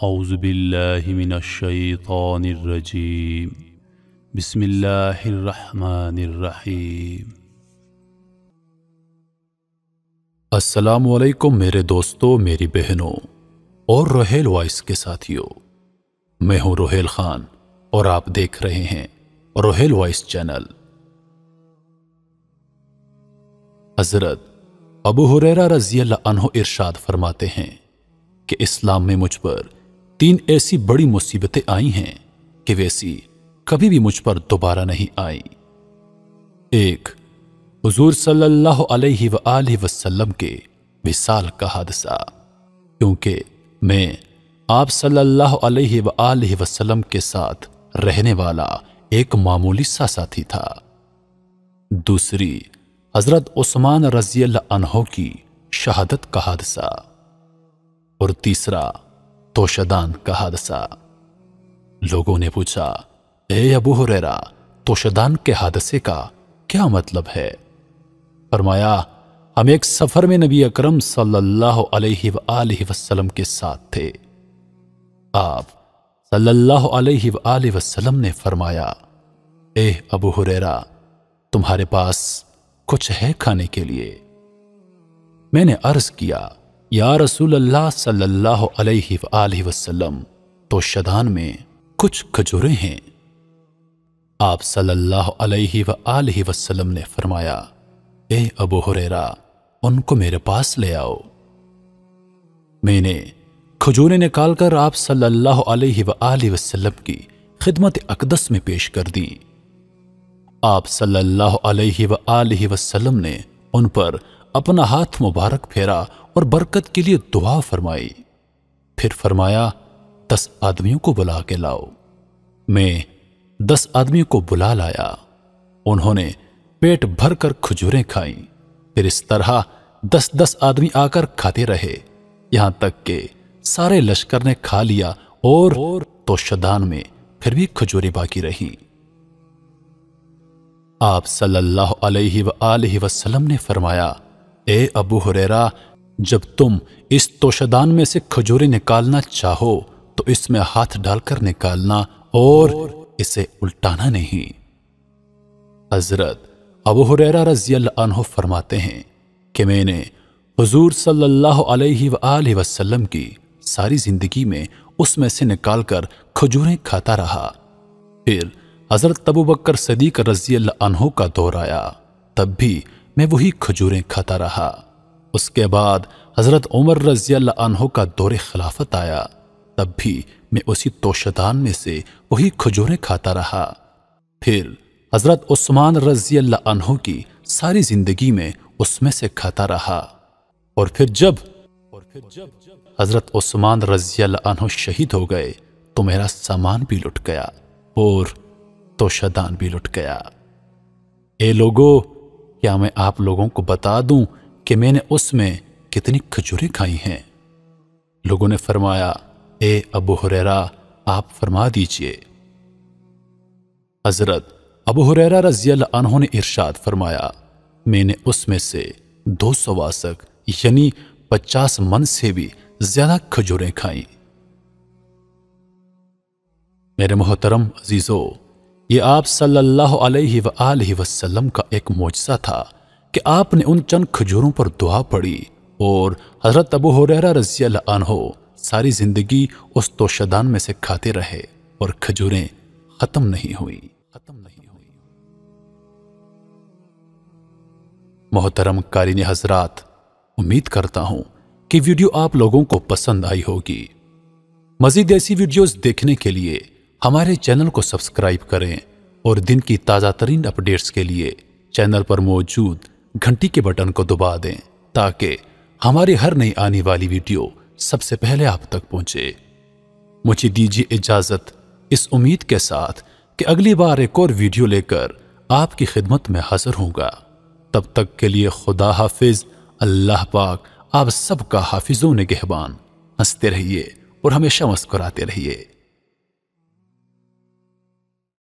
اعوذ باللہ من الشیطان الرجیم بسم اللہ الرحمن الرحیم۔ السلام علیکم میرے دوستوں، میری بہنوں اور روہیل وائس کے ساتھیوں۔ میں ہوں روہیل خان اور آپ دیکھ رہے ہیں روہیل وائس چینل۔ حضرت ابو ہریرہ رضی اللہ عنہ ارشاد فرماتے ہیں کہ اسلام میں مجھ پر 3 ایسی بڑی مصیبتیں آئی ہیں کہ ویسی کبھی بھی مجھ پر دوبارہ نہیں آئی۔ 1، حضور صلی اللہ علیہ وآلہ وسلم کے وصال کا حادثہ، کیونکہ میں آپ صلی اللہ علیہ وآلہ وسلم کے ساتھ رہنے والا ایک معمولی سا ساتھی تھا۔ 2، حضرت عثمان رضی اللہ عنہ کی شہادت کا حادثہ۔ اور 3، توشدان کا حادثہ۔ لوگوں نے پوچھا، اے ابو ہریرہ، توشدان کے حادثے کا کیا مطلب ہے؟ فرمایا، ہم ایک سفر میں نبی اکرم صلی اللہ علیہ وآلہ وسلم کے ساتھ تھے۔ آپ صلی اللہ علیہ وآلہ وسلم نے فرمایا، اے ابو ہریرہ، تمہارے پاس کچھ ہے کھانے کے لیے؟ میں نے عرض کیا، یا رسول اللہ صلی اللہ علیہ وآلہ وسلم، توشدان میں کچھ کھجوریں ہیں۔ آپ صلی اللہ علیہ وآلہ وسلم نے فرمایا، اے ابو ہریرہ، ان کو میرے پاس لے آؤ۔ میں نے کھجوریں نکال کر آپ صلی اللہ علیہ وآلہ وسلم کی خدمت اقدس میں پیش کر دی۔ آپ صلی اللہ علیہ وآلہ وسلم نے ان پر اپنا ہاتھ مبارک پھیرا اور برکت کے لیے دعا فرمائی۔ پھر فرمایا، 10 آدمیوں کو بلا کے لاؤ۔ میں 10 آدمیوں کو بلا لایا۔ انہوں نے پیٹ بھر کر کھجوریں کھائیں۔ پھر اس طرح 10 آدمی آ کر کھاتے رہے، یہاں تک کہ سارے لشکر نے کھا لیا اور توشدان میں پھر بھی کھجوریں باقی رہیں۔ آپ صلی اللہ علیہ وآلہ وسلم نے فرمایا، اے ابو ہریرہ، جب تم اس توشدان میں سے کھجوریں نکالنا چاہو تو اس میں ہاتھ ڈال کر نکالنا اور اسے الٹانا نہیں۔ حضرت ابو ہریرہ رضی اللہ عنہ فرماتے ہیں کہ میں نے حضور صلی اللہ علیہ وآلہ وسلم کی ساری زندگی میں اس میں سے نکال کر کھجوریں کھاتا رہا۔ پھر حضرت ابو بکر صدیق رضی اللہ عنہ کا دور آیا، تب بھی میں وہی کھجوریں کھاتا رہا۔ اس کے بعد حضرت عمر رضی اللہ عنہ کا دور خلافت آیا، تب بھی میں اسی توشدان میں سے وہی کھجوریں کھاتا رہا۔ پھر حضرت عثمان رضی اللہ عنہ کی ساری زندگی میں اس میں سے کھاتا رہا۔ اور پھر جب حضرت عثمان رضی اللہ عنہ شہید ہو گئے تو میرا سامان بھی لٹ گیا اور توشدان بھی لٹ گیا۔ اے لوگو، کیا میں آپ لوگوں کو بتا دوں کہ میں نے اس میں کتنی کھجوریں کھائی ہیں؟ لوگوں نے فرمایا، اے ابو ہریرہ، آپ فرما دیجئے۔ حضرت ابو ہریرہ رضی اللہ عنہ نے ارشاد فرمایا، میں نے اس میں سے 200 واسق یعنی 50 من سے بھی زیادہ کھجوریں کھائیں۔ میرے محترم عزیزو، یہ آپ صلی اللہ علیہ وآلہ وسلم کا ایک معجزہ تھا کہ آپ نے ان چند کھجوروں پر دعا پڑھی اور حضرت ابو ہریرہ رضی اللہ عنہ ساری زندگی اس توشدان میں سے کھاتے رہے اور کھجوریں ختم نہیں ہوئی۔ محترم قارئین حضرات، امید کرتا ہوں کہ ویڈیو آپ لوگوں کو پسند آئی ہوگی۔ مزید ایسی ویڈیوز دیکھنے کے لیے ہمارے چینل کو سبسکرائب کریں اور دن کی تازہ ترین اپڈیٹس کے لیے چینل پر موجود گھنٹی کے بٹن کو دبا دیں تاکہ ہماری ہر نئی آنے والی ویڈیو سب سے پہلے آپ تک پہنچے۔ مجھے دیجیے اجازت اس امید کے ساتھ کہ اگلی بار ایک اور ویڈیو لے کر آپ کی خدمت میں حاضر ہوں گا۔ تب تک کے لیے خدا حافظ۔ اللہ پاک آپ سب کا حافظ و نگہبان۔ ہنستے رہیے اور ہمیشہ مسکراتے رہیے۔